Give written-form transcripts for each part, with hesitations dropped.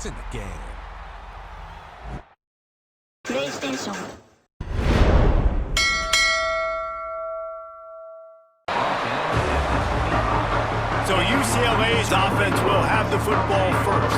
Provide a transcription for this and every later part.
It's in the game. PlayStation. So UCLA's offense will have the football first.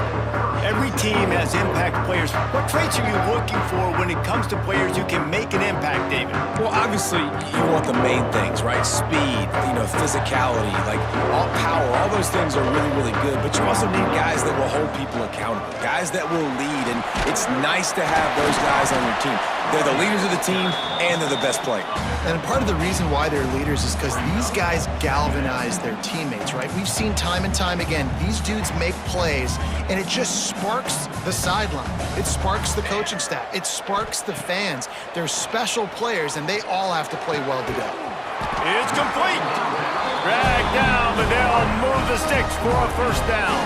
Every team has impact players. What traits are you looking for when it comes to players who can make an impact, David? Well, obviously, you want the main things, right? Speed, physicality, like all power, all those things are really, really good. But you also need guys that will hold people accountable, guys that will lead. And it's nice to have those guys on your team. They're the leaders of the team, and they're the best players. And part of the reason why they're leaders is because these guys galvanize their teammates, right? We've seen time and time again, these dudes make plays, and it just sparks the sideline. It sparks the coaching staff. It sparks the fans. They're special players, and they all have to play well together. It's complete. Dragged down, but they'll move the sticks for a first down.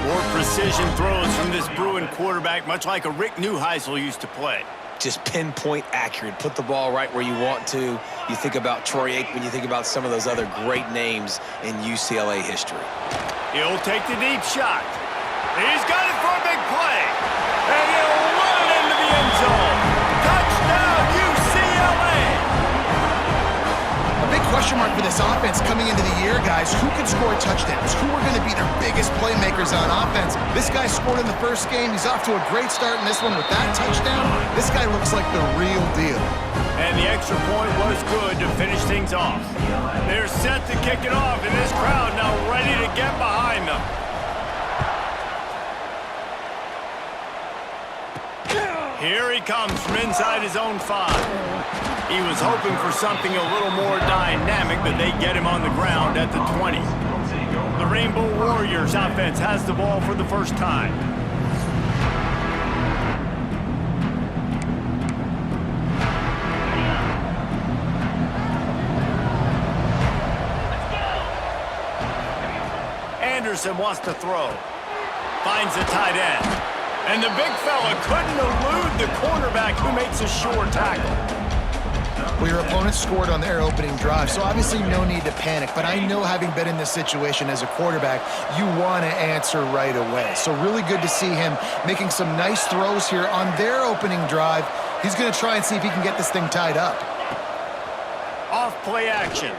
More precision throws from this Bruin quarterback, much like a Rick Neuheisel used to play. Just pinpoint accurate. Put the ball right where you want to. You think about Troy Aikman, you think about some of those other great names in UCLA history. He'll take the deep shot. He's got it for a big play. And he'll run it into the end zone. Touchdown, UCLA! A big question mark for this offense coming into the year, guys. Who could score touchdowns? Who are going to be their biggest playmakers on offense? This guy scored in the first game. He's off to a great start in this one with that touchdown. This guy looks like the real deal. And the extra point was good to finish things off. They're set to kick it off, and this crowd now ready to get behind them. Here he comes from inside his own 5. He was hoping for something a little more dynamic, but they get him on the ground at the 20. The Rainbow Warriors offense has the ball for the first time. Anderson wants to throw. Finds the tight end. And the big fella couldn't elude the cornerback who makes a sure tackle. Well, your opponent scored on their opening drive, so obviously no need to panic. But I know, having been in this situation as a quarterback, you want to answer right away. So really good to see him making some nice throws here on their opening drive. He's going to try and see if he can get this thing tied up. Off play action.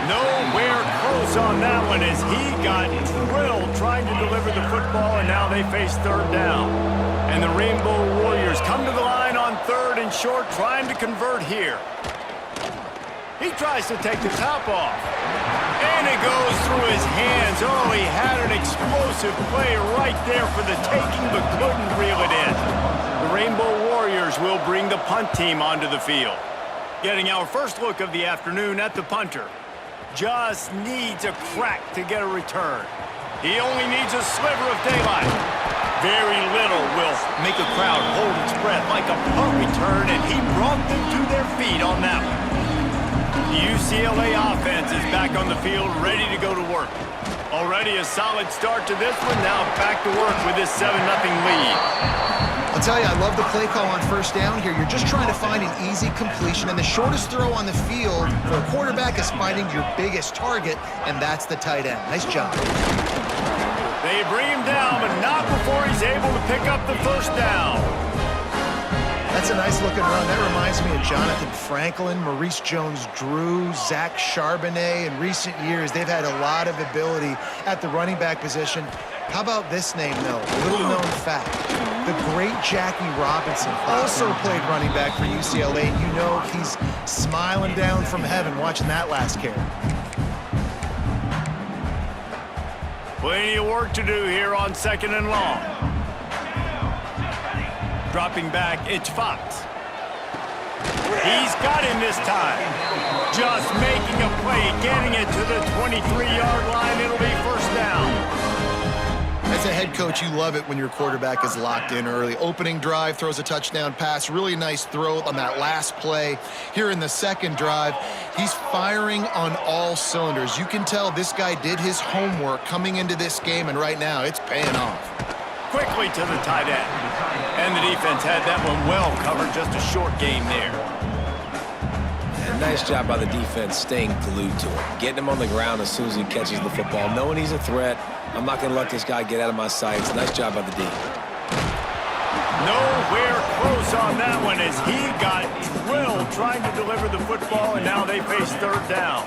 Nowhere close on that one as he got drilled trying to deliver the football, and now they face third down. And the Rainbow Warriors come to the line on third and short, trying to convert here. He tries to take the top off. And it goes through his hands. Oh, he had an explosive play right there for the taking, but couldn't reel it in. The Rainbow Warriors will bring the punt team onto the field. Getting our first look of the afternoon at the punter. Just needs a crack to get a return. He only needs a sliver of daylight. Very little will make a crowd hold its breath like a punt return, and he brought them to their feet on that one. The UCLA offense is back on the field, ready to go to work. Already a solid start to this one, now back to work with this 7-0 lead. I'll tell you, I love the play call on first down here. You're just trying to find an easy completion, and the shortest throw on the field for a quarterback is finding your biggest target, and that's the tight end. Nice job. They bring him down, but not before he's able to pick up the first down. That's a nice-looking run. That reminds me of Jonathan Franklin, Maurice Jones-Drew, Zach Charbonnet. In recent years, they've had a lot of ability at the running back position. How about this name, though? A little-known fact. The great Jackie Robinson also played running back for UCLA. You know he's smiling down from heaven watching that last carry. Plenty of work to do here on 2nd and long. Dropping back, it's Fox. He's got him this time. Just making a play, getting it to the 23-yard line. It'll be first down. As a head coach, you love it when your quarterback is locked in early. Opening drive, throws a touchdown pass. Really nice throw on that last play. Here in the second drive, he's firing on all cylinders. You can tell this guy did his homework coming into this game, and right now it's paying off. Quickly to the tight end. And the defense had that one well covered. Just a short game there. And Nice job by the defense staying glued to him, getting him on the ground as soon as he catches the football, knowing he's a threat. I'm not going to let this guy get out of my sights. Nice job by the D. Nowhere close on that one as he got drilled trying to deliver the football, and now they face third down.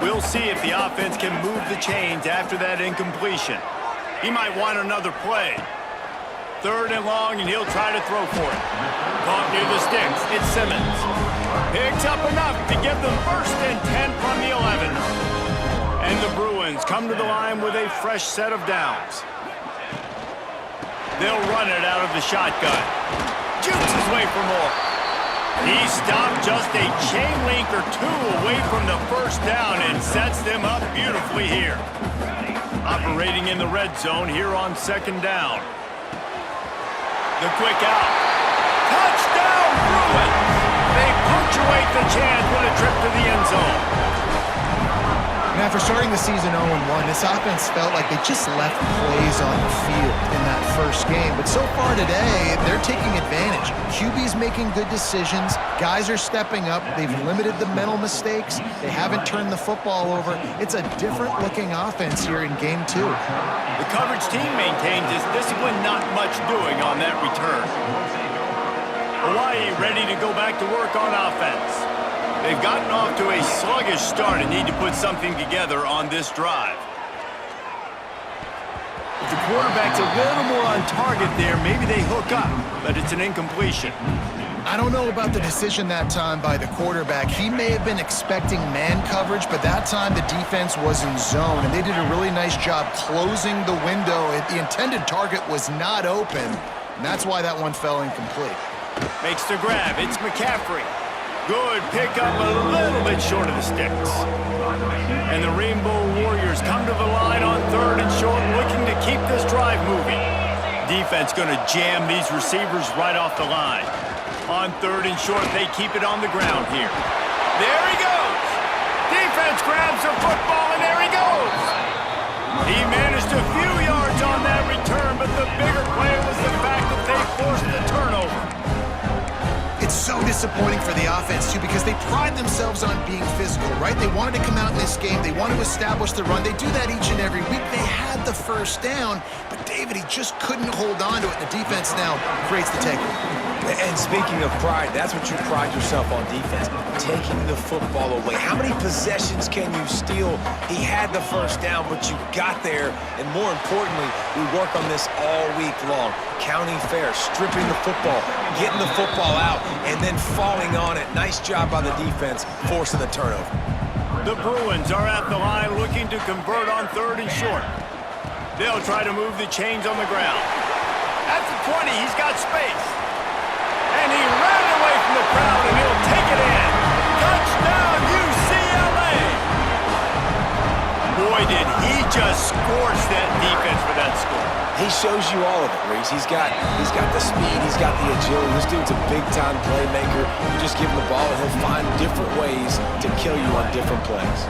We'll see if the offense can move the chains after that incompletion. He might want another play. Third and long, and he'll try to throw for it. Caught near the sticks. It's Simmons. Picks up enough to give them 1st and 10 from the 11. And the Bruins come to the line with a fresh set of downs. They'll run it out of the shotgun. Jukes his way for more. He stopped just a chain link or two away from the 1st down and sets them up beautifully here. Operating in the red zone here on 2nd down. The quick out. Touchdown, Bruins! They punctuate the chance with a trip to the end zone. And after starting the season 0-1, this offense felt like they just left plays on the field in that first game. But so far today, they're taking advantage. QB's making good decisions. Guys are stepping up. They've limited the mental mistakes. They haven't turned the football over. It's a different-looking offense here in Game 2. The coverage team maintains its discipline, not much doing on that return. Hawaii ready to go back to work on offense. They've gotten off to a sluggish start and need to put something together on this drive. If the quarterback's a little more on target there, maybe they hook up, but it's an incompletion. I don't know about the decision that time by the quarterback. He may have been expecting man coverage, but that time the defense was in zone, and they did a really nice job closing the window. The intended target was not open, and that's why that one fell incomplete. Makes the grab. It's McCaffrey. Good pickup, a little bit short of the sticks. And the Rainbow Warriors come to the line on 3rd and short, looking to keep this drive moving. Defense going to jam these receivers right off the line. On 3rd and short, they keep it on the ground here. There he goes. Defense grabs the football, and there he goes. He managed a few yards on that return, but the bigger play was the fact that they forced the turnover. It's so disappointing for the offense, too, because they pride themselves on being physical, right? They wanted to come out in this game. They want to establish the run. They do that each and every week. They had the 1st down, but David, he just couldn't hold on to it. The defense now creates the takeaway. And speaking of pride, that's what you pride yourself on defense, taking the football away. How many possessions can you steal? He had the 1st down, but you got there. And more importantly, we work on this all week long. County fair, stripping the football, getting the football out, and then falling on it. Nice job by the defense, forcing the turnover. The Bruins are at the line looking to convert on 3rd and short. They'll try to move the chains on the ground. At the 20, he's got space. And he ran away from the crowd, and he'll take it in. Touchdown, UCLA! Boy, did he just scorch that defense for that score. He shows you all of it, Reese. He's got the speed, he's got the agility. This dude's a big-time playmaker. You just give him the ball, and he'll find different ways to kill you on different plays.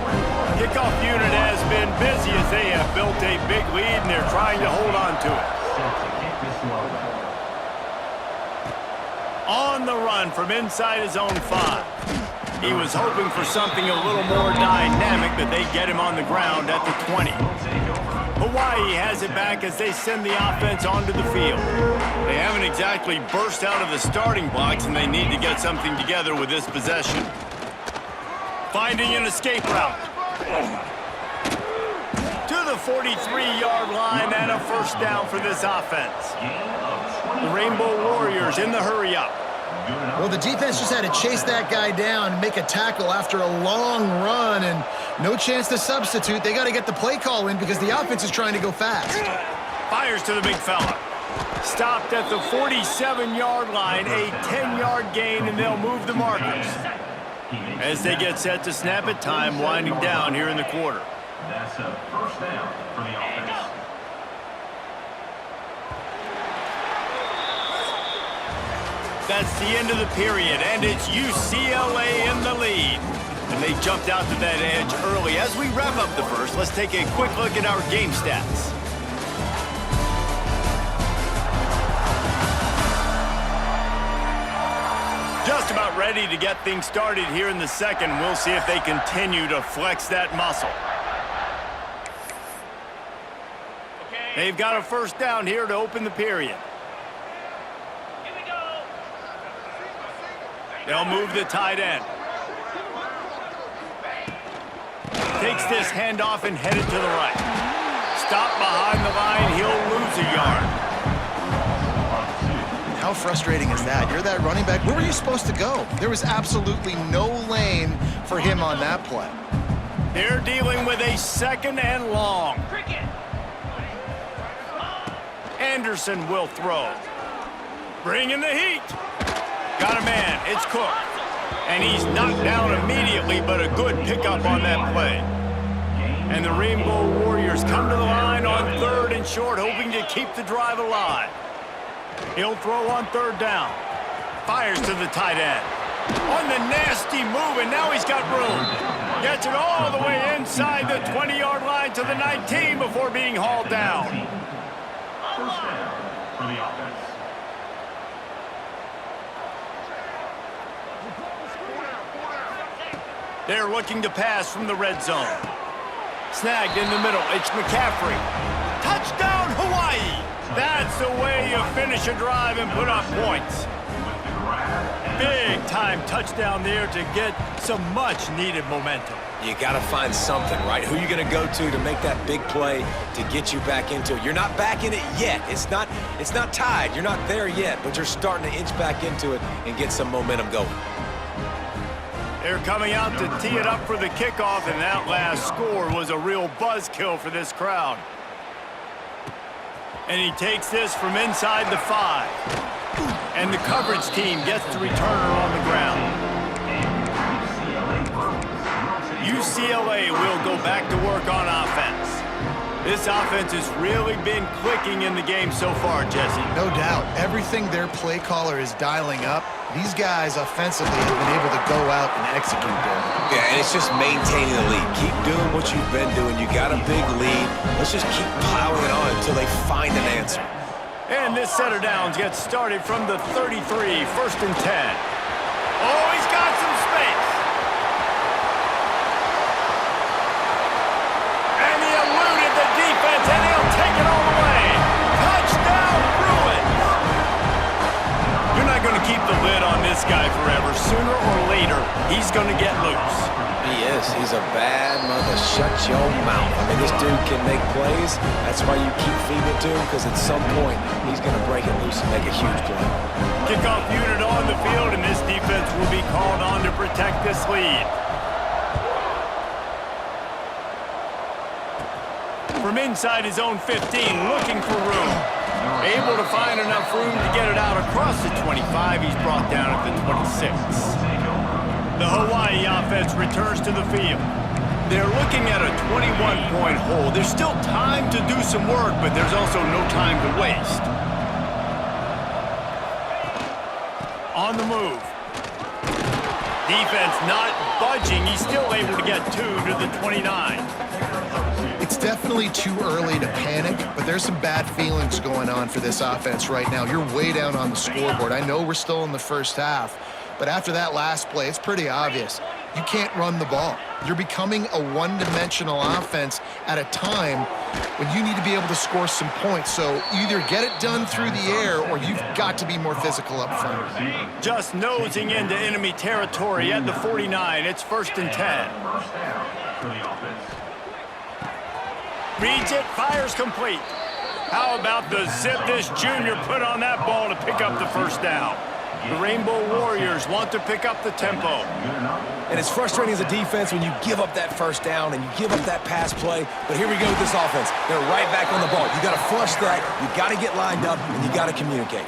Kickoff unit has been busy as they have built a big lead, and they're trying to hold on to it. On the run from inside his own 5. He was hoping for something a little more dynamic, but they get him on the ground at the 20. Hawaii has it back as they send the offense onto the field. They haven't exactly burst out of the starting blocks, and they need to get something together with this possession. Finding an escape route. To the 43-yard line and a 1st down for this offense. The Rainbow Warriors in the hurry-up. Well, the defense just had to chase that guy down and make a tackle after a long run, and no chance to substitute. They got to get the play call in because the offense is trying to go fast. Fires to the big fella. Stopped at the 47-yard line, a 10-yard gain, and they'll move the markers. As they get set to snap it, time winding down here in the quarter. That's a 1st down for the offense. That's the end of the period, and it's UCLA in the lead. And they jumped out to that edge early. As we wrap up the first, let's take a quick look at our game stats. Just about ready to get things started here in the second. We'll see if they continue to flex that muscle. They've got a first down here to open the period. They'll move the tight end. Takes this handoff and headed to the right. Stop behind the line. He'll lose a yard. How frustrating is that? You're that running back. Where were you supposed to go? There was absolutely no lane for him on that play. They're dealing with a second and long. Anderson will throw. Bringing the heat. Got a man. It's Cook. And he's knocked down immediately, but a good pickup on that play. And the Rainbow Warriors come to the line on third and short, hoping to keep the drive alive. He'll throw on third down. Fires to the tight end. On the nasty move, and now he's got room. Gets it all the way inside the 20-yard line to the 19 before being hauled down. First down for the offense. They're looking to pass from the red zone. Snagged in the middle. It's McCaffrey. Touchdown, Hawaii! That's the way you finish a drive and put up points. Big-time touchdown there to get some much-needed momentum. You got to find something, right? Who are you going to go to make that big play to get you back into it? You're not back in it yet. It's not tied. You're not there yet, but you're starting to inch back into it and get some momentum going. They're coming out to tee it up for the kickoff, and that last score was a real buzzkill for this crowd. And he takes this from inside the 5. And the coverage team gets the returner on the ground. UCLA will go back to work on offense. This offense has really been clicking in the game so far, Jesse. No doubt. Everything their play caller is dialing up, these guys offensively have been able to go out and execute there. Yeah, and it's just maintaining the lead. Keep doing what you've been doing. You got a big lead. Let's just keep piling it on until they find an answer. And this set of downs gets started from the 33, first and 10. Oh, he's got some space. And he eluded the defense, and he'll take it all the way. Touchdown, Bruins. You're not going to keep the lid on this guy forever. Sooner or later, he's going to get loose. He is. He's a bad mother. Shut your mouth. I mean, this dude can make plays. That's why you keep feeding it to him, because at some point, he's going to break it loose and make a huge play. Kickoff unit on the field, and this defense will be called on to protect this lead. From inside his own 15, looking for room. Able to find enough room to get it out across the 25. He's brought down at the 26. The Hawaii offense returns to the field. They're looking at a 21-point hole. There's still time to do some work, but there's also no time to waste. On the move. Defense not budging. He's still able to get 2 to the 29. It's definitely too early to panic, but there's some bad feelings going on for this offense right now. You're way down on the scoreboard. I know we're still in the first half, but after that last play, it's pretty obvious. You can't run the ball. You're becoming a one-dimensional offense at a time when you need to be able to score some points. So either get it done through the air or you've got to be more physical up front. Just nosing into enemy territory at the 49. It's first and 10. First down for the offense. Reads it, fires complete. How about the zip this junior put on that ball to pick up the first down? The Rainbow Warriors want to pick up the tempo. And it's frustrating as a defense when you give up that first down and you give up that pass play. But here we go with this offense. They're right back on the ball. You got to flush that. You got to get lined up, and you got to communicate.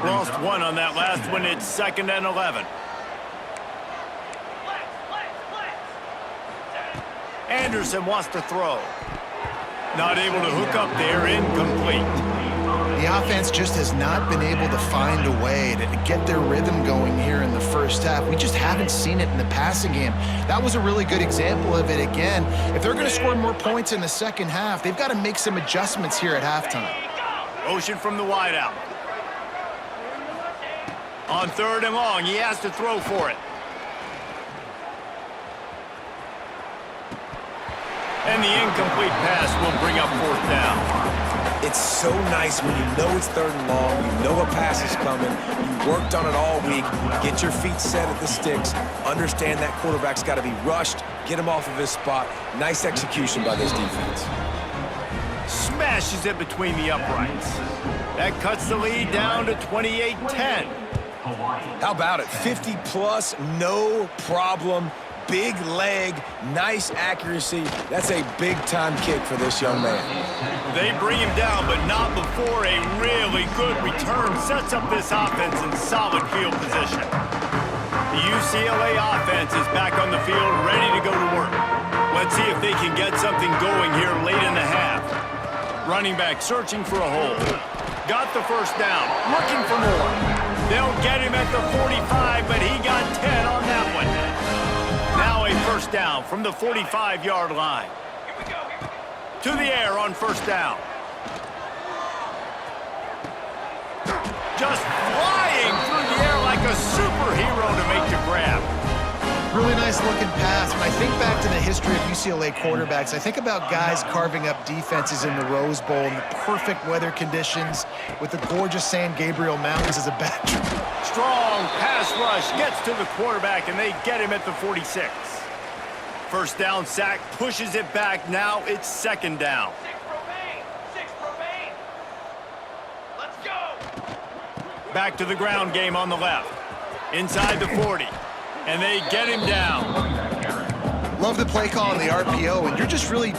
Lost one on that last one. It's second and 11. Anderson wants to throw. Not able to hook up there. Incomplete. The offense just has not been able to find a way to get their rhythm going here in the first half. We just haven't seen it in the passing game. That was a really good example of it again. If they're going to score more points in the second half, they've got to make some adjustments here at halftime. Motion from the wideout. On 3rd and long, he has to throw for it. And the incomplete pass will bring up 4th down. It's so nice when you know it's 3rd and long, you know a pass is coming, you worked on it all week, get your feet set at the sticks, understand that quarterback's got to be rushed, get him off of his spot. Nice execution by this defense. Smashes it between the uprights. That cuts the lead down to 28-10. How about it? 50-plus, no problem. Big leg, nice accuracy. That's a big-time kick for this young man. They bring him down, but not before a really good return sets up this offense in solid field position. The UCLA offense is back on the field, ready to go to work. Let's see if they can get something going here late in the half. Running back searching for a hole. Got the 1st down, looking for more. They'll get him at the 45, but he got 10 on that one. Now a 1st down from the 45-yard line. To the air on 1st down. Just flying through the air like a superhero to make the grab. Really nice looking pass. When I think back to the history of UCLA quarterbacks, I think about guys carving up defenses in the Rose Bowl in the perfect weather conditions with the gorgeous San Gabriel Mountains as a backdrop. Strong pass rush gets to the quarterback, and they get him at the 46. 1st down sack pushes it back. Now it's 2nd down. 6 remain. Let's go. Back to the ground game on the left. Inside the 40. And they get him down. Love the play call on the RPO, and you're just really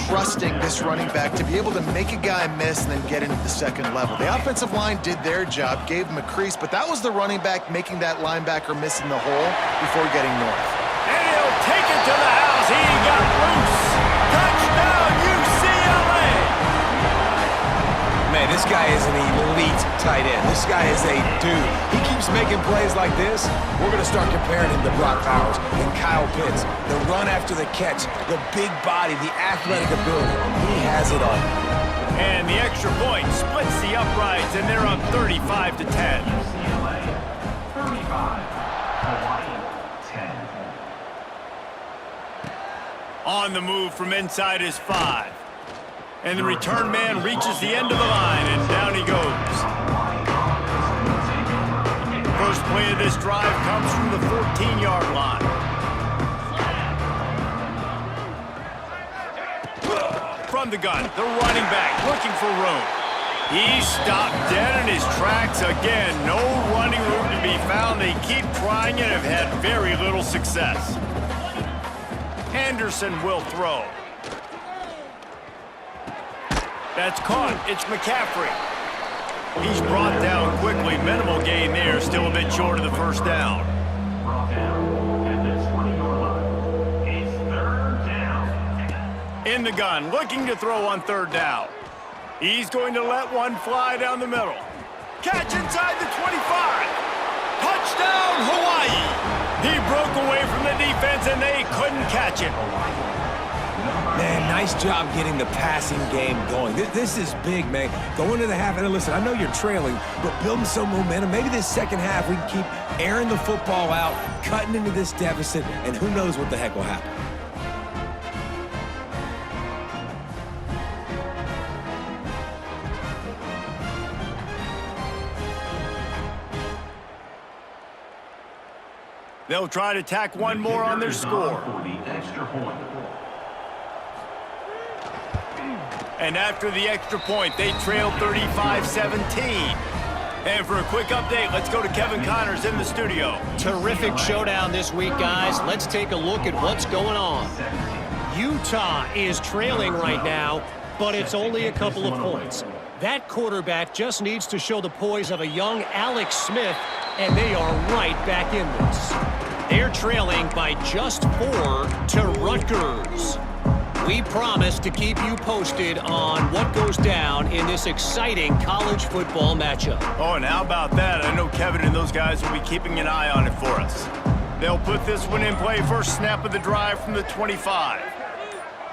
trusting this running back to be able to make a guy miss and then get into the 2nd level. The offensive line did their job, gave him a crease, but that was the running back making that linebacker miss in the hole before getting north. And he'll take it to the house. He got loose. Touchdown, UCLA. Man, this guy is an elite tight end. This guy is a dude. He keeps making plays like this. We're going to start comparing him to Brock Powers and Kyle Pitts. The run after the catch, the big body, the athletic ability. He has it all. And the extra point splits the uprights, and they're up 35-10. UCLA 35, Hawaii 10. On the move from inside his 5. And the return man reaches the end of the line, and down he goes. First play of this drive comes from the 14-yard line. From the gun, the running back looking for room. He's stopped dead in his tracks again. No running room to be found. They keep trying and have had very little success. Anderson will throw. That's caught. It's McCaffrey. He's brought down quickly. Minimal gain there. Still a bit short of the 1st down. Brought down at the 20-yard line. It's 3rd down. In the gun, looking to throw on 3rd down. He's going to let one fly down the middle. Catch inside the 25. Touchdown, Hawaii. He broke away from the defense, and they couldn't catch it. Man, nice job getting the passing game going. This is big, man. Go into the half, and listen, I know you're trailing, but building some momentum. Maybe this 2nd half we can keep airing the football out, cutting into this deficit, and who knows what the heck will happen. They'll try to tack one more on their score. For the extra point. And after the extra point, they trail 35-17. And for a quick update, let's go to Kevin Connors in the studio. Terrific showdown this week, guys. Let's take a look at what's going on. Utah is trailing right now, but it's only a couple of points. That quarterback just needs to show the poise of a young Alex Smith, and they are right back in this. They're trailing by just 4 to Rutgers. We promise to keep you posted on what goes down in this exciting college football matchup. Oh, and how about that? I know Kevin and those guys will be keeping an eye on it for us. They'll put this one in play. First snap of the drive from the 25.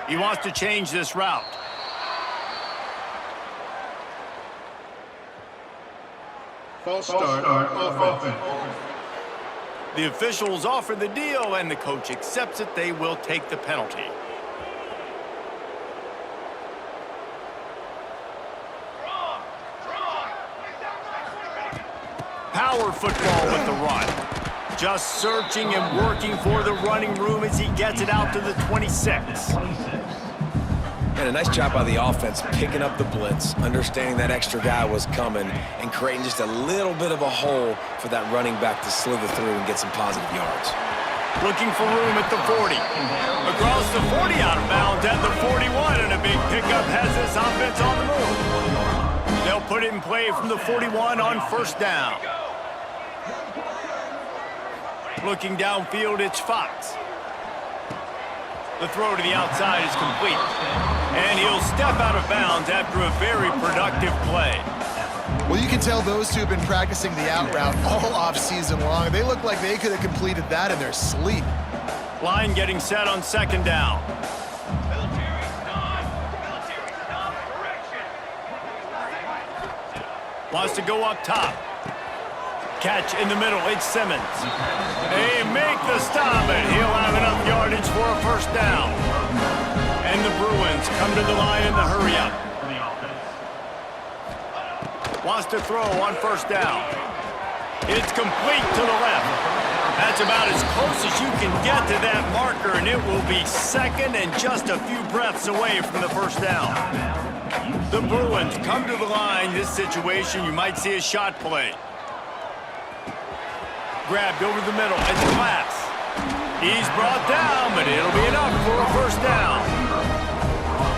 He wants to change this route. False start, offense. The officials offer the deal, and the coach accepts it. They will take the penalty. Power football with the run. Just searching and working for the running room as he gets it out to the 26. And a nice job by the offense picking up the blitz, understanding that extra guy was coming, and creating just a little bit of a hole for that running back to slither through and get some positive yards. Looking for room at the 40. Across the 40, out of bounds at the 41, and a big pickup has this offense on the move. They'll put it in play from the 41 on first down. Looking downfield, it's Fox. The throw to the outside is complete. And he'll step out of bounds after a very productive play. Well, you can tell those two have been practicing the out route all off-season long. They look like they could have completed that in their sleep. Line getting set on second down. Wants to go up top. Catch in the middle, it's Simmons. They make the stop, and he'll have enough yardage for a first down. And the Bruins come to the line in the hurry-up. Wants to throw on first down. It's complete to the left. That's about as close as you can get to that marker, and it will be second and just a few breaths away from the first down. The Bruins come to the line. This situation, you might see a shot play. Grabbed over the middle. It's Glass. He's brought down, but it'll be enough for a first down.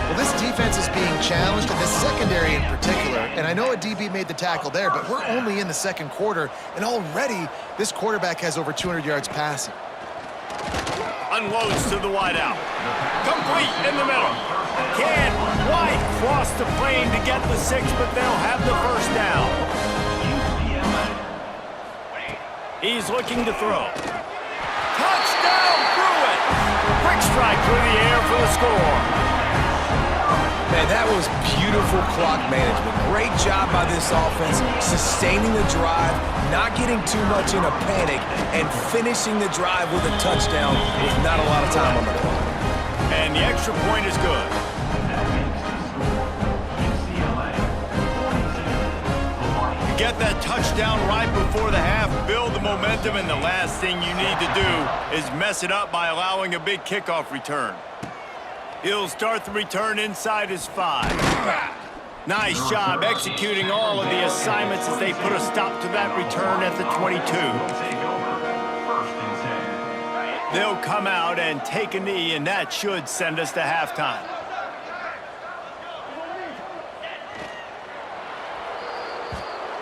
Well, this defense is being challenged, and this secondary in particular. And I know a DB made the tackle there, but we're only in the second quarter, and already this quarterback has over 200 yards passing. Unloads to the wideout. Complete in the middle. Can't quite cross the plane to get the 6, but they'll have the first down. He's looking to throw. Touchdown, Bruins! Quick strike through the air for the score. Man, that was beautiful clock management. Great job by this offense, sustaining the drive, not getting too much in a panic, and finishing the drive with a touchdown with not a lot of time on the clock. And the extra point is good. Get that touchdown right before the half, build the momentum, and the last thing you need to do is mess it up by allowing a big kickoff return. He'll start the return inside his 5. Nice job executing all of the assignments as they put a stop to that return at the 22. They'll come out and take a knee, and that should send us to halftime.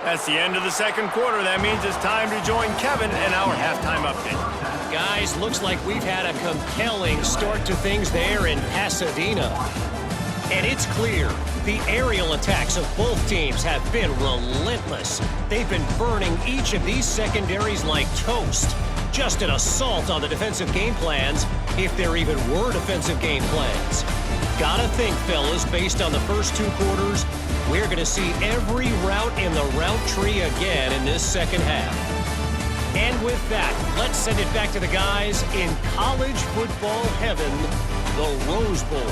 That's the end of the second quarter. That means it's time to join Kevin in our halftime update. Guys, looks like we've had a compelling start to things there in Pasadena. And it's clear the aerial attacks of both teams have been relentless. They've been burning each of these secondaries like toast. Just an assault on the defensive game plans, if there even were defensive game plans. Gotta think, fellas, based on the first 2 quarters, we're going to see every route in the route tree again in this second half. And with that, let's send it back to the guys in college football heaven, the Rose Bowl.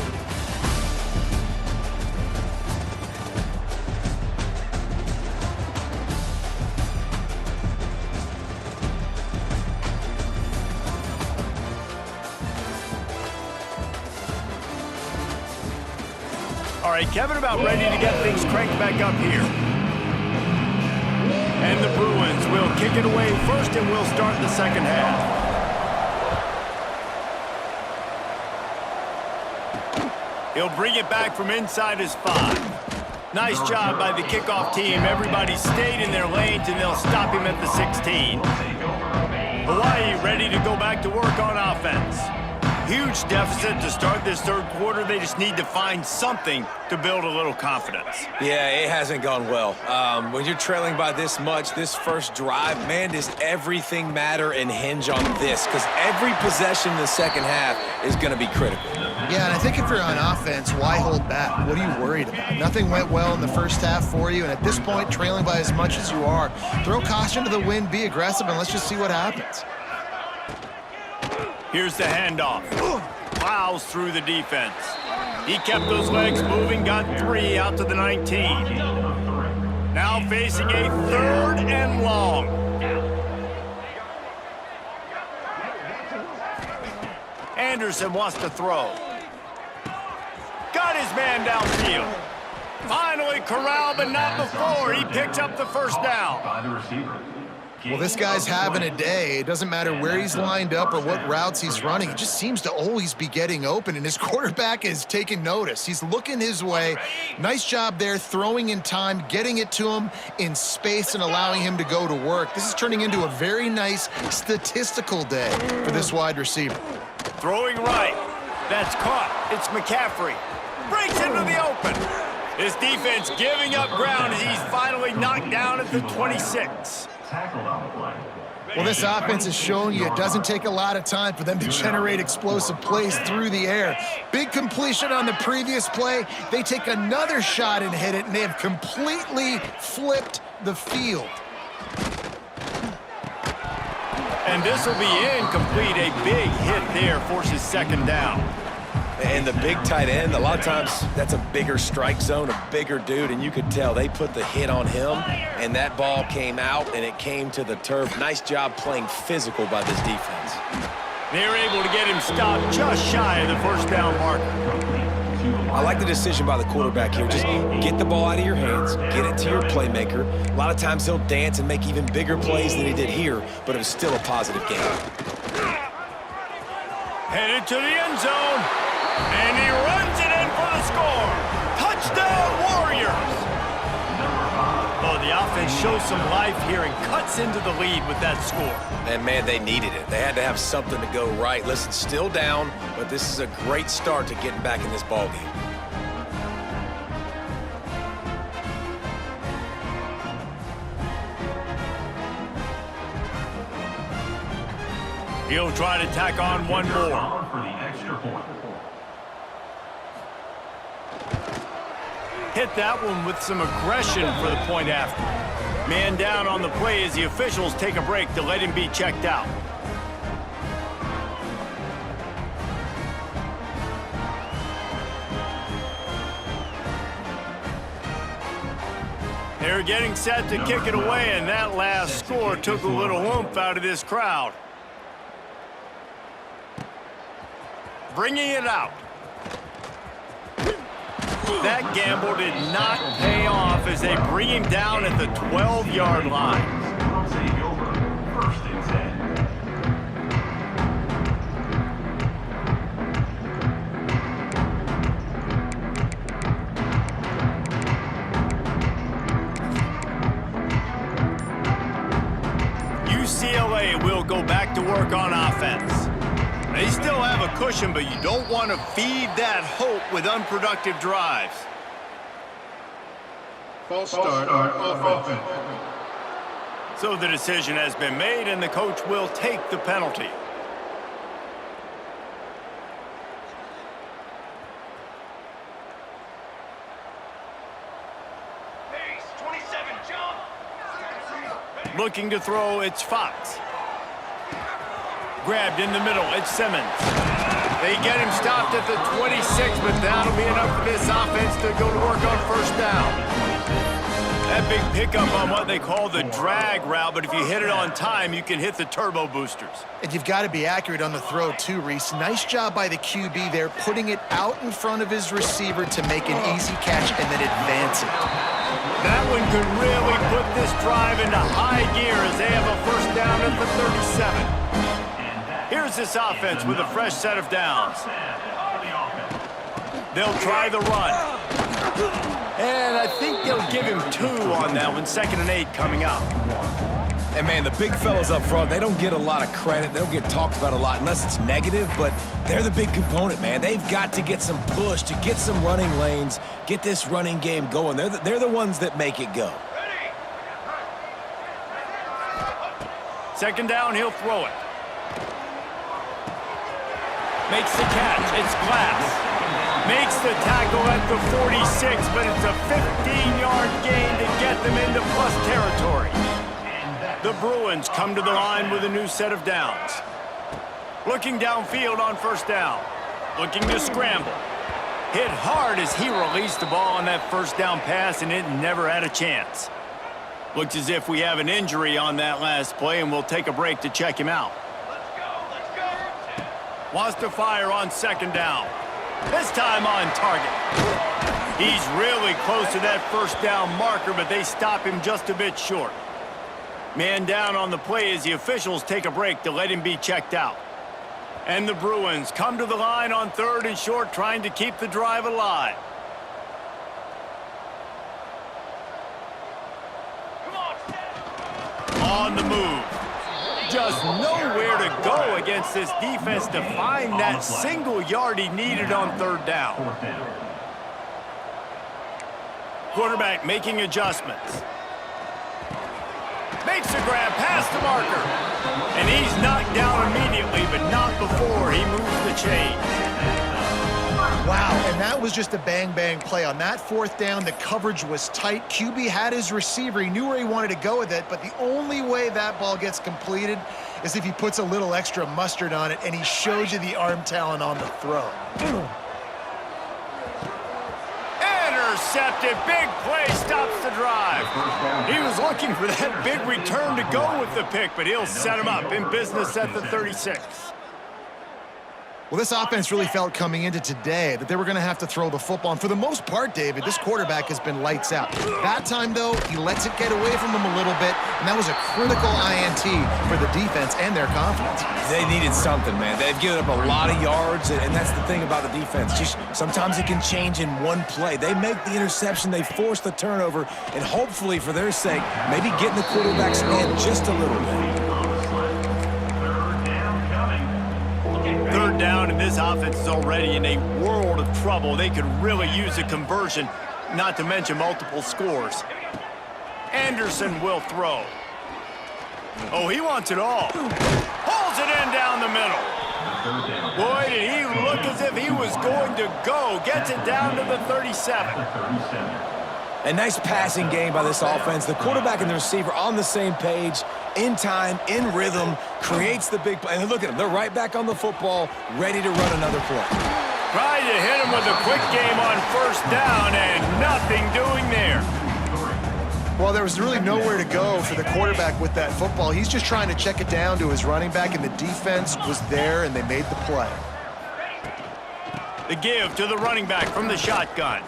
All right, Kevin, about ready to get things cranked back up here. And the Bruins will kick it away first, and we'll start the second half. He'll bring it back from inside his 5. Nice job by the kickoff team. Everybody stayed in their lanes, and they'll stop him at the 16. Hawaii ready to go back to work on offense. Huge deficit to start this third quarter. They just need to find something to build a little confidence. Yeah, it hasn't gone well. When you're trailing by this much, this first drive, man, does everything matter and hinge on this? Because every possession in the second half is going to be critical. Yeah, and I think if you're on offense, why hold back? What are you worried about? Nothing went well in the first half for you, and at this point, trailing by as much as you are, throw caution to the wind, be aggressive, and let's just see what happens. Here's the handoff. Plows through the defense. He kept those legs moving, got 3 out to the 19. Now facing a 3rd and long. Anderson wants to throw. Got his man downfield. Finally corralled, but not before. He picks up the first down. By the receiver. Well, this guy's having a day. It doesn't matter where he's lined up or what routes he's running. He just seems to always be getting open, and his quarterback is taking notice. He's looking his way. Nice job there, throwing in time, getting it to him in space and allowing him to go to work. This is turning into a very nice statistical day for this wide receiver. Throwing right. That's caught. It's McCaffrey. Breaks into the open. His defense giving up ground as he's finally knocked down at the 26. Tackled on the play. Well, this offense has shown you it doesn't take a lot of time for them to generate explosive plays through the air. Big completion on the previous play. They take another shot and hit it, and they have completely flipped the field. And this will be incomplete. A big hit there forces 2nd down. And the big tight end, a lot of times that's a bigger strike zone, a bigger dude, and you could tell they put the hit on him, and that ball came out, and it came to the turf. Nice job playing physical by this defense. They're able to get him stopped just shy of the 1st down marker. I like the decision by the quarterback here. Just get the ball out of your hands, get it to your playmaker. A lot of times he'll dance and make even bigger plays than he did here, but it was still a positive game. Headed to the end zone. And he runs it in for the score. Touchdown, Warriors! Oh, the offense shows some life here and cuts into the lead with that score. And, man, they needed it. They had to have something to go right. Listen, still down, but this is a great start to getting back in this ballgame. He'll try to tack on one more. For the extra point. Hit that one with some aggression for the point after. Man down on the play as the officials take a break to let him be checked out. They're getting set to kick it away, and that last score took a little oomph out of this crowd. Bringing it out. That gamble did not pay off as they bring him down at the 12-yard line. Take over. 1st and 10. UCLA will go back to work on offense. They still have a cushion, but you don't want to feed that hope with unproductive drives. False start on offense. So the decision has been made, and the coach will take the penalty. Looking to throw, it's Fox. Grabbed in the middle, it's Simmons. They get him stopped at the 26, but that'll be enough for this offense to go to work on 1st down. That big pickup on what they call the drag route, but if you hit it on time, you can hit the turbo boosters. And you've got to be accurate on the throw too, Reese. Nice job by the QB there, putting it out in front of his receiver to make an easy catch and then advance it. That one could really put this drive into high gear as they have a 1st down at the 37. Here's this offense with a fresh set of downs. They'll try the run. And I think they'll give him 2 on that one. 2nd and 8 coming up. And, man, the big fellas up front, they don't get a lot of credit. They don't get talked about a lot unless it's negative, but they're the big component, man. They've got to get some push, to get some running lanes, get this running game going. They're the ones that make it go. 2nd down, he'll throw it. Makes the catch. It's Glass. Makes the tackle at the 46, but it's a 15-yard gain to get them into plus territory. The Bruins come to the line with a new set of downs. Looking downfield on first down. Looking to scramble. Hit hard as he released the ball on that first down pass, and it never had a chance. Looks as if we have an injury on that last play, and we'll take a break to check him out. Wants to fire on second down. This time on target. He's really close to that first down marker, but they stop him just a bit short. Man down on the play as the officials take a break to let him be checked out. And the Bruins come to the line on third and short, trying to keep the drive alive. On the move. Just nowhere to go against this defense to find that single yard he needed on third down. Quarterback making adjustments. Makes a grab past the marker. And he's knocked down immediately, but not before he moves the chain. Wow, and that was just a bang-bang play. On that fourth down, the coverage was tight. QB had his receiver. He knew where he wanted to go with it, but the only way that ball gets completed is if he puts a little extra mustard on it, and he shows you the arm talent on the throw. Intercepted. Big play stops the drive. He was looking for that big return to go with the pick, but he'll set him up in business at the 36. Well, this offense really felt coming into today that they were going to have to throw the football. And for the most part, David, this quarterback has been lights out. That time, though, he lets it get away from him a little bit, and that was a critical INT for the defense and their confidence. They needed something, man. They've given up a lot of yards, and that's the thing about the defense. Just sometimes it can change in one play. They make the interception, they force the turnover, and hopefully, for their sake, maybe getting the quarterback's hand just a little bit. Third down, and this offense is already in a world of trouble. They could really use a conversion, not to mention multiple scores. Anderson will throw. Oh, he wants it all. Pulls it in down the middle. Boy, did he look as if he was going to go. Gets it down to the 37. A nice passing game by this offense. The quarterback and the receiver on the same page, in time, in rhythm, creates the big play. And look at them. They're right back on the football, ready to run another play. Trying to hit him with a quick game on first down, and nothing doing there. Well, there was really nowhere to go for the quarterback with that football. He's just trying to check it down to his running back, and the defense was there, and they made the play. The give to the running back from the shotgun.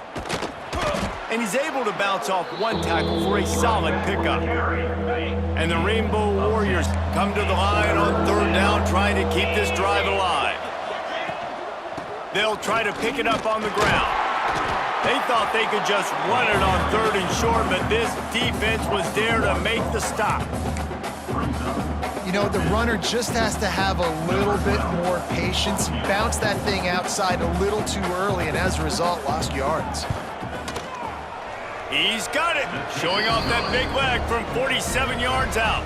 And he's able to bounce off one tackle for a solid pickup. And the Rainbow Warriors come to the line on third down, trying to keep this drive alive. They'll try to pick it up on the ground. They thought they could just run it on third and short, but this defense was there to make the stop. You know, the runner just has to have a little bit more patience. He bounced that thing outside a little too early, and as a result, lost yards. He's got it, showing off that big leg from 47 yards out.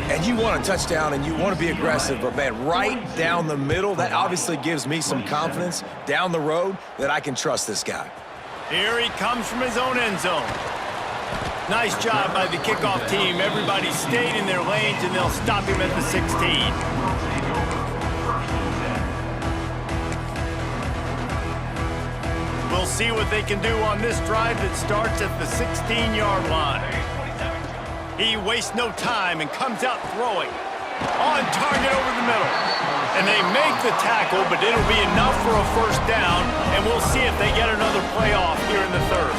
And you want a touchdown and you want to be aggressive, but man, right down the middle, that obviously gives me some confidence down the road that I can trust this guy. Here he comes from his own end zone. Nice job by the kickoff team. Everybody stayed in their lanes, and they'll stop him at the 16. We'll see what they can do on this drive that starts at the 16-yard line. He wastes no time and comes out throwing. On target over the middle. And they make the tackle, but it'll be enough for a first down, and we'll see if they get another play off here in the third.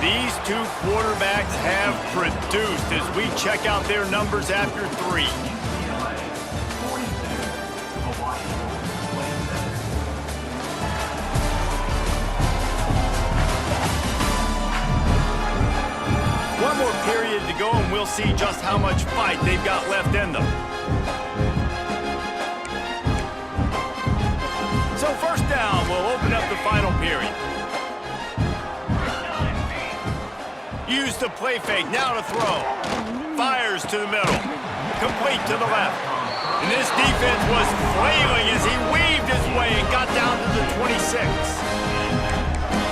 These two quarterbacks have produced as we check out their numbers after three. One more period to go, and we'll see just how much fight they've got left in them. So first down, we'll open up the final period. Use the play fake, now to throw. fires to the middle. Complete to the left. And this defense was flailing as he weaved his way and got down to the 26.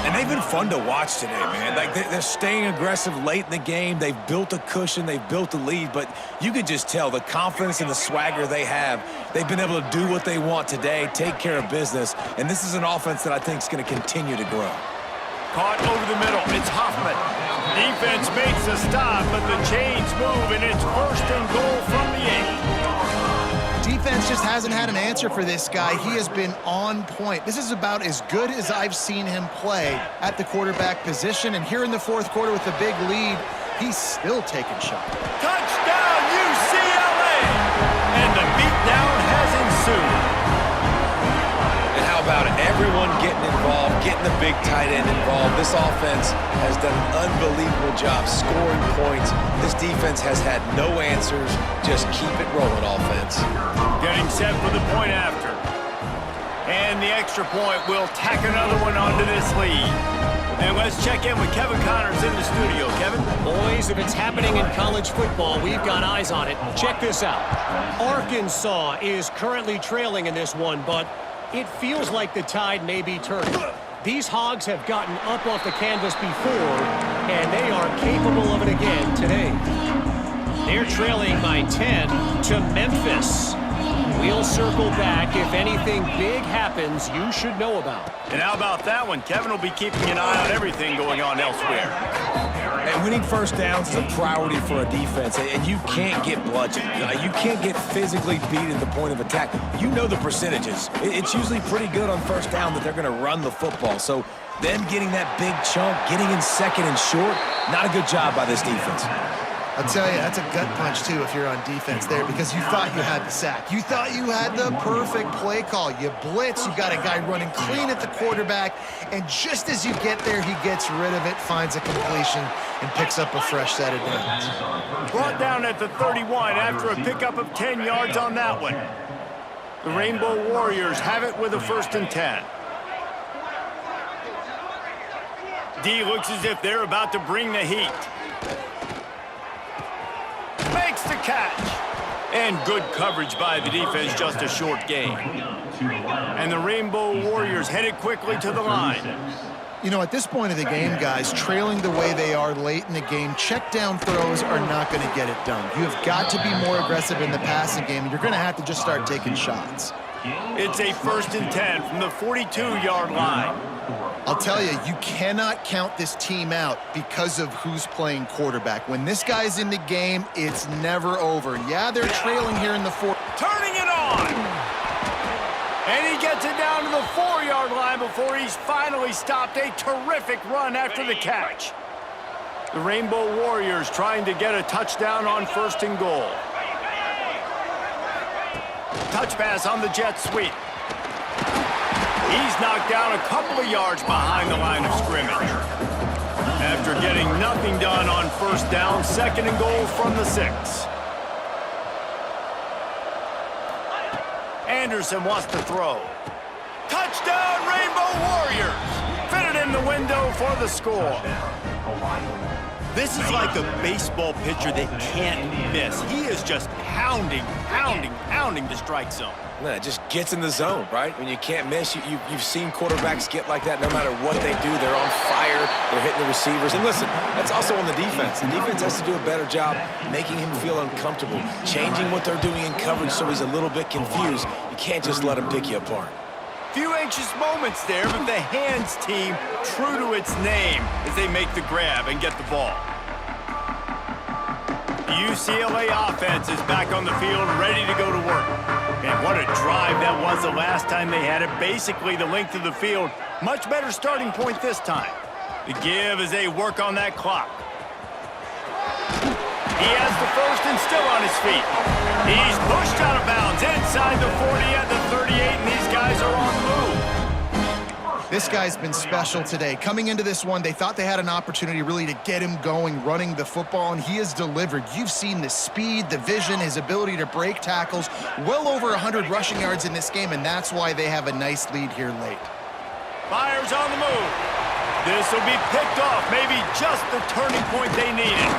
And they've been fun to watch today, man. Like, they're staying aggressive late in the game. They've built a cushion. They've built a lead. But you could just tell the confidence and the swagger they have. They've been able to do what they want today, take care of business. And this is an offense that I think is going to continue to grow. Caught over the middle. It's Hoffman. Defense makes a stop, but the chains move, and it's first and goal from the 8. Defense just hasn't had an answer for this guy. He has been on point. This is about as good as I've seen him play at the quarterback position. And here in the fourth quarter with a big lead, he's still taking shots. Touchdown, UCLA! And the beatdown has ensued. And how about it? Everyone getting involved, getting the big tight end involved. This offense has done an unbelievable job scoring points. This defense has had no answers. Just keep it rolling, offense. Getting set for the point after. And the extra point will tack another one onto this lead. And let's check in with Kevin Connors in the studio. Kevin? Boys, if it's happening in college football, we've got eyes on it. Check this out. Arkansas is currently trailing in this one, but it feels like the tide may be turning. These Hogs have gotten up off the canvas before, and they are capable of it again today. They're trailing by 10 to Memphis. We'll circle back. If anything big happens, you should know about. And how about that one? Kevin will be keeping an eye on everything going on elsewhere. And winning first downs is a priority for a defense, and you can't get bludgeoned. You can't get physically beat at the point of attack. You know the percentages. It's usually pretty good on first down that they're going to run the football. So them getting that big chunk, getting in second and short, not a good job by this defense. I'll tell you, that's a gut punch, too, if you're on defense there, because you thought you had the sack. You thought you had the perfect play call. You blitz, you got a guy running clean at the quarterback, and just as you get there, he gets rid of it, finds a completion, and picks up a fresh set of downs. Brought down at the 31 after a pickup of 10 yards on that one. The Rainbow Warriors have it with a 1st and 10. D looks as if they're about to bring the heat. Makes the catch. And good coverage by the defense, just a short gain. And the Rainbow Warriors headed quickly to the line. You know, at this point of the game, guys, trailing the way they are late in the game, check down throws are not going to get it done. You have got to be more aggressive in the passing game, and you're going to have to just start taking shots. It's a 1st and 10 from the 42-yard line. I'll tell you, you cannot count this team out because of who's playing quarterback. When this guy's in the game, it's never over. Yeah, they're trailing here in the fourth. Turning it on! And he gets it down to the 4-yard line before he's finally stopped. A terrific run after the catch. The Rainbow Warriors trying to get a touchdown on 1st and goal. Touch pass on the jet sweep. He's knocked down a couple of yards behind the line of scrimmage. After getting nothing done on 1st down, 2nd and goal from the 6. Anderson wants to throw. Touchdown, Rainbow Warriors! Fitted in the window for the score. This is like a baseball pitcher that can't miss. He is just pounding the strike zone. No, it just gets in the zone, right? When you can't miss, you've seen quarterbacks get like that no matter what they do. They're on fire. They're hitting the receivers. And listen, that's also on the defense. The defense has to do a better job making him feel uncomfortable, changing what they're doing in coverage so he's a little bit confused. You can't just let him pick you apart. Few anxious moments there, but the hands team true to its name as they make the grab and get the ball. The UCLA offense is back on the field, ready to go to work. And what a drive that was the last time they had it, basically the length of the field. Much better starting point this time. The give as they work on that clock. He has the 1st and still on his feet. He's pushed out of bounds inside the 40 at the 38, and these guys are on the move. This guy's been special today. Coming into this one, they thought they had an opportunity really to get him going, running the football, and he has delivered. You've seen the speed, the vision, his ability to break tackles, well over 100 rushing yards in this game, and that's why they have a nice lead here late. Fires on the move. This will be picked off, maybe just the turning point they needed.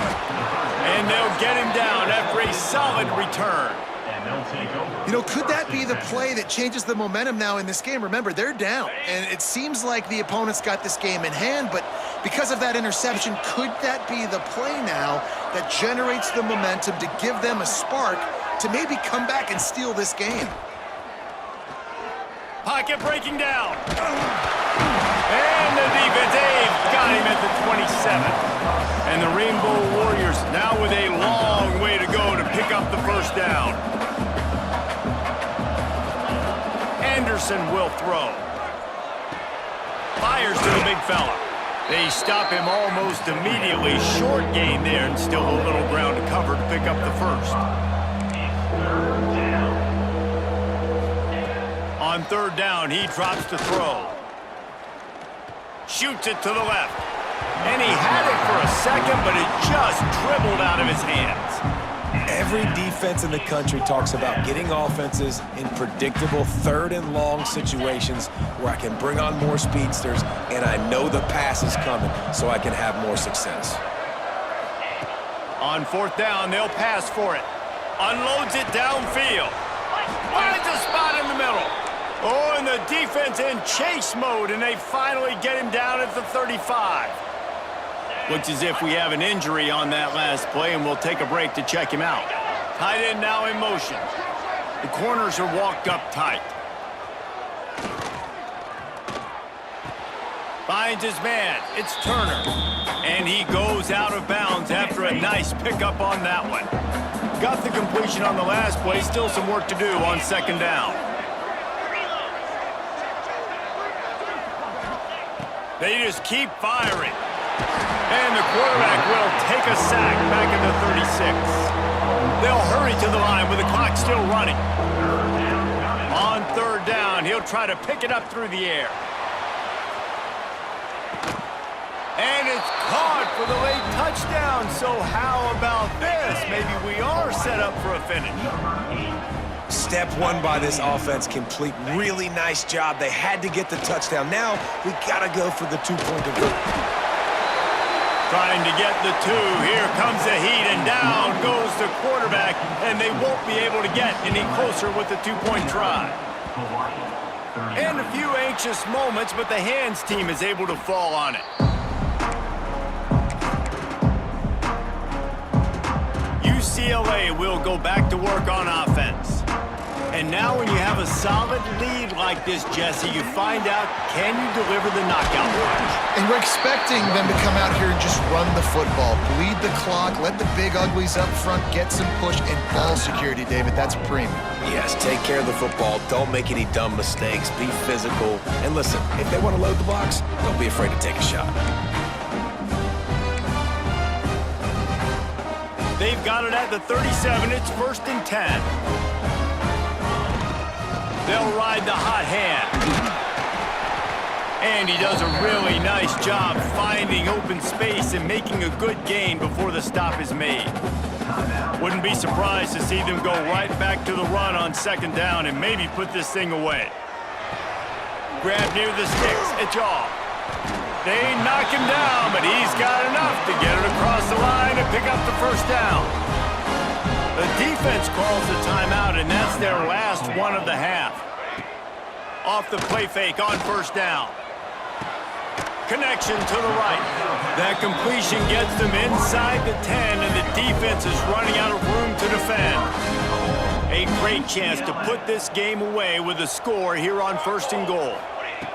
And they'll get him down after a solid return. And they'll take over. You know, could that be the play that changes the momentum now in this game? Remember, they're down, and it seems like the opponent's got this game in hand, but because of that interception, could that be the play now that generates the momentum to give them a spark to maybe come back and steal this game? Pocket breaking down. And the defense, they've got him at the 27. And the Rainbow Warriors now with a long way to go to pick up the first down. Anderson will throw. Fires to the big fella. They stop him almost immediately. Short gain there and still a little ground to cover to pick up the first. On third down, he drops to throw. Shoots it to the left. And he had it for a second, but it just dribbled out of his hands. Every defense in the country talks about getting offenses in predictable third and long situations where I can bring on more speedsters and I know the pass is coming so I can have more success. On fourth down, they'll pass for it. Unloads it downfield. Finds a spot in the middle. Oh, and the defense in chase mode, and they finally get him down at the 35. Looks as if we have an injury on that last play, and we'll take a break to check him out. Tight end now in motion. The corners are walked up tight. Finds his man. It's Turner. And he goes out of bounds after a nice pickup on that one. Got the completion on the last play. Still some work to do on second down. They just keep firing. And the quarterback will take a sack back at the 36. They'll hurry to the line with the clock still running. On third down, he'll try to pick it up through the air. And it's caught for the late touchdown. So how about this? Maybe we are set up for a finish. Step one by this offense complete. Really nice job. They had to get the touchdown. Now we got to go for the two-point conversion. Trying to get the two. Here comes the heat, and down goes the quarterback, and they won't be able to get any closer with the two-point try. And a few anxious moments, but the hands team is able to fall on it. UCLA will go back to work on offense. And now when you have a solid lead like this, Jesse, you find out, can you deliver the knockout punch? And we're expecting them to come out here and just run the football, bleed the clock, let the big uglies up front get some push, and ball security, David. That's premium. Yes, take care of the football. Don't make any dumb mistakes. Be physical. And listen, if they want to load the box, don't be afraid to take a shot. They've got it at the 37. It's 1st and 10. They'll ride the hot hand. And he does a really nice job finding open space and making a good gain before the stop is made. Wouldn't be surprised to see them go right back to the run on second down and maybe put this thing away. Grab near the sticks. It's off. They knock him down, but he's got enough to get it across the line and pick up the first down. The defense calls the timeout, and that's their last one of the half. Off the play fake on first down. Connection to the right. That completion gets them inside the 10, and the defense is running out of room to defend. A great chance to put this game away with a score here on 1st and goal.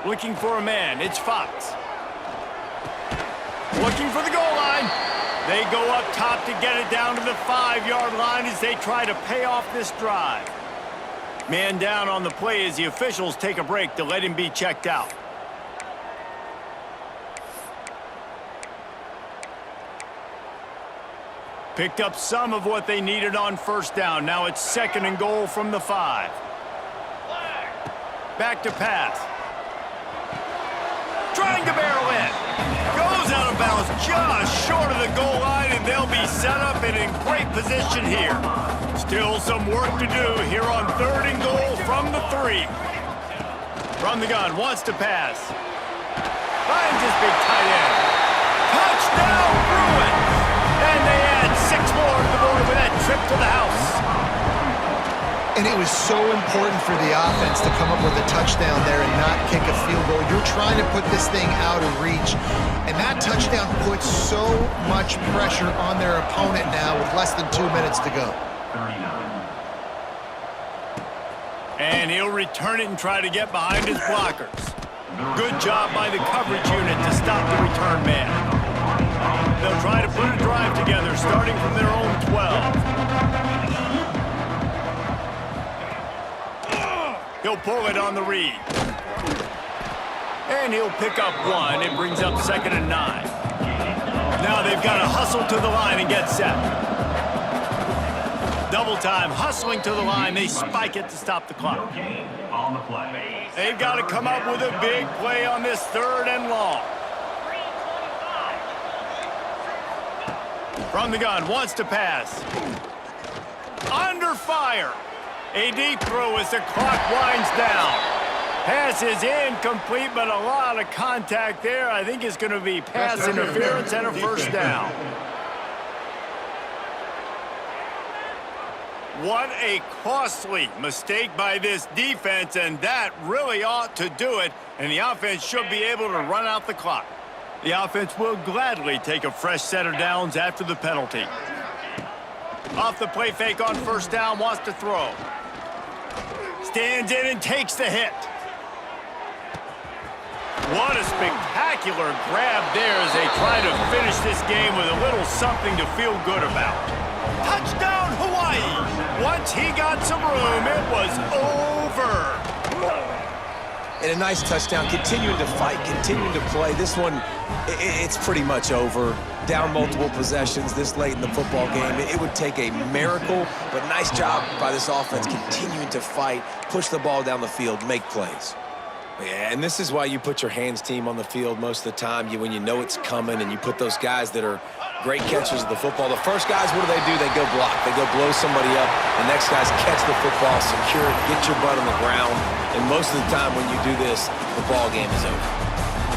Looking for a man. It's Fox. Looking for the goal line. They go up top to get it down to the 5-yard line as they try to pay off this drive. Man down on the play as the officials take a break to let him be checked out. Picked up some of what they needed on first down. Now it's 2nd and goal from the 5. Back to pass. Trying to barrel in. Goes out of bounds just short of the goal line, and they'll be set up and in great position here. Still some work to do here on 3rd and goal from the 3. From the gun, wants to pass. Finds his big tight end. Touchdown, Bruins! And they add 6 more going with that trip to the house. And it was so important for the offense to come up with a touchdown there and not kick a field goal. You're trying to put this thing out of reach. And that touchdown puts so much pressure on their opponent now with less than 2 minutes to go. 39. And he'll return it and try to get behind his blockers. Good job by the coverage unit to stop the return man. They'll try to put a drive together starting from their own 12. He'll pull it on the read. And he'll pick up one. It brings up 2nd and 9. Now they've got to hustle to the line and get set. Double time, hustling to the line. They spike it to stop the clock. On the play. They've got to come up with a big play on this 3rd and long. From the gun, wants to pass. Under fire. A deep throw as the clock winds down. Pass is incomplete, but a lot of contact there. I think it's going to be pass interference and a first down. What a costly mistake by this defense, and that really ought to do it, and the offense should be able to run out the clock. The offense will gladly take a fresh set of downs after the penalty. Off the play fake on 1st down, wants to throw. Stands in and takes the hit. What a spectacular grab there as they try to finish this game with a little something to feel good about. Touchdown, Hawaii! Once he got some room, it was over. And a nice touchdown, continuing to fight, continuing to play. This one, it's pretty much over. Down multiple possessions this late in the football game. It would take a miracle, but nice job by this offense continuing to fight, push the ball down the field, make plays. Yeah, and this is why you put your hands team on the field most of the time, when you know it's coming, and you put those guys that are great catchers of the football. The first guys, what do? They go block. They go blow somebody up. The next guys catch the football, secure it, get your butt on the ground. And most of the time when you do this, the ball game is over.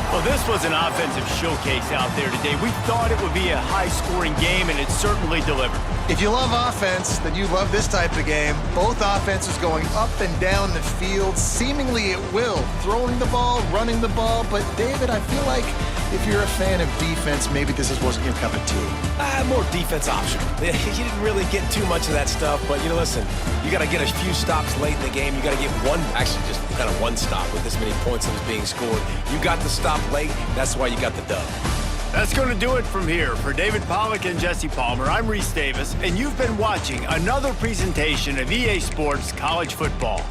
Well, this was an offensive showcase out there today. We thought it would be a high-scoring game, and it certainly delivered. If you love offense, then you love this type of game. Both offenses going up and down the field, seemingly at will, throwing the ball, running the ball. But, David, I feel like if you're a fan of defense, maybe this wasn't your cup of tea. More defense optional. You didn't really get too much of that stuff, but, listen, you got to get a few stops late in the game. You got to get just kind of one stop with this many points that was being scored. You got the stop late. That's why you got the dub. That's going to do it from here. For David Pollack and Jesse Palmer, I'm Reese Davis, and you've been watching another presentation of EA Sports College Football.